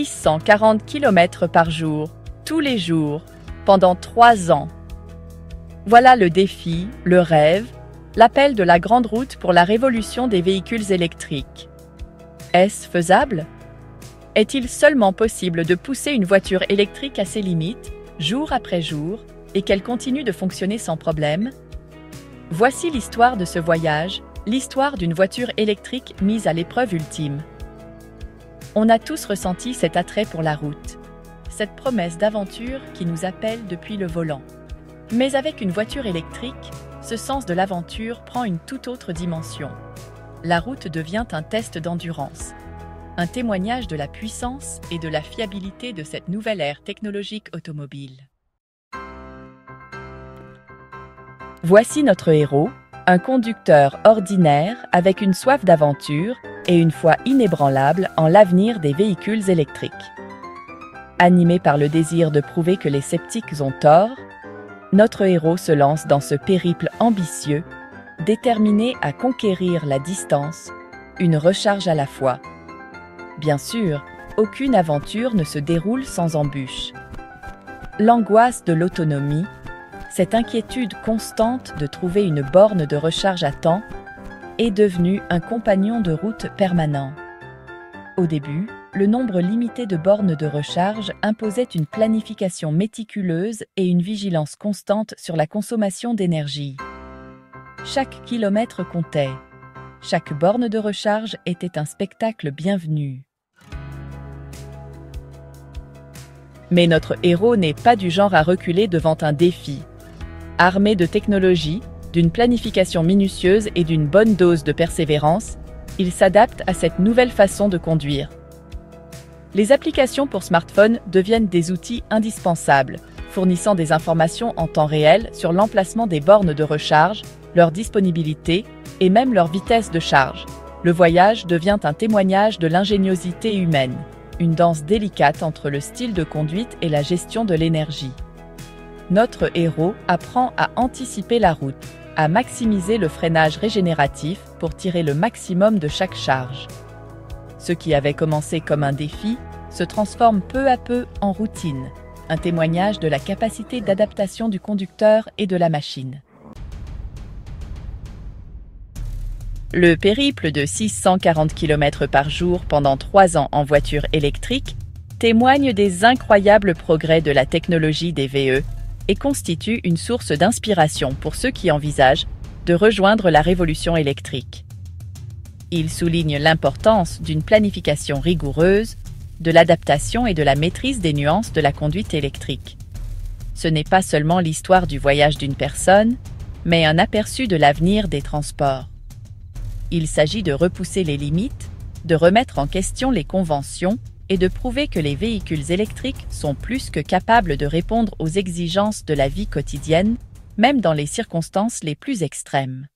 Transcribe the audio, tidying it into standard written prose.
640 km par jour, tous les jours, pendant 3 ans. Voilà le défi, le rêve, l'appel de la grande route pour la révolution des véhicules électriques. Est-ce faisable? Est-il seulement possible de pousser une voiture électrique à ses limites, jour après jour, et qu'elle continue de fonctionner sans problème? Voici l'histoire de ce voyage, l'histoire d'une voiture électrique mise à l'épreuve ultime. On a tous ressenti cet attrait pour la route, cette promesse d'aventure qui nous appelle depuis le volant. Mais avec une voiture électrique, ce sens de l'aventure prend une toute autre dimension. La route devient un test d'endurance, un témoignage de la puissance et de la fiabilité de cette nouvelle ère technologique automobile. Voici notre héros, un conducteur ordinaire avec une soif d'aventure et une foi inébranlable en l'avenir des véhicules électriques. Animé par le désir de prouver que les sceptiques ont tort, notre héros se lance dans ce périple ambitieux, déterminé à conquérir la distance, une recharge à la fois. Bien sûr, aucune aventure ne se déroule sans embûches. L'angoisse de l'autonomie, cette inquiétude constante de trouver une borne de recharge à temps, est devenue un compagnon de route permanent. Au début, le nombre limité de bornes de recharge imposait une planification méticuleuse et une vigilance constante sur la consommation d'énergie. Chaque kilomètre comptait. Chaque borne de recharge était un spectacle bienvenu. Mais notre héros n'est pas du genre à reculer devant un défi. Armé de technologie, d'une planification minutieuse et d'une bonne dose de persévérance, il s'adapte à cette nouvelle façon de conduire. Les applications pour smartphone deviennent des outils indispensables, fournissant des informations en temps réel sur l'emplacement des bornes de recharge, leur disponibilité et même leur vitesse de charge. Le voyage devient un témoignage de l'ingéniosité humaine, une danse délicate entre le style de conduite et la gestion de l'énergie. Notre héros apprend à anticiper la route, à maximiser le freinage régénératif pour tirer le maximum de chaque charge. Ce qui avait commencé comme un défi se transforme peu à peu en routine, un témoignage de la capacité d'adaptation du conducteur et de la machine. Le périple de 640 km par jour pendant 3 ans en voiture électrique témoigne des incroyables progrès de la technologie des VE et constitue une source d'inspiration pour ceux qui envisagent de rejoindre la révolution électrique. Il souligne l'importance d'une planification rigoureuse, de l'adaptation et de la maîtrise des nuances de la conduite électrique. Ce n'est pas seulement l'histoire du voyage d'une personne, mais un aperçu de l'avenir des transports. Il s'agit de repousser les limites, de remettre en question les conventions et de prouver que les véhicules électriques sont plus que capables de répondre aux exigences de la vie quotidienne, même dans les circonstances les plus extrêmes.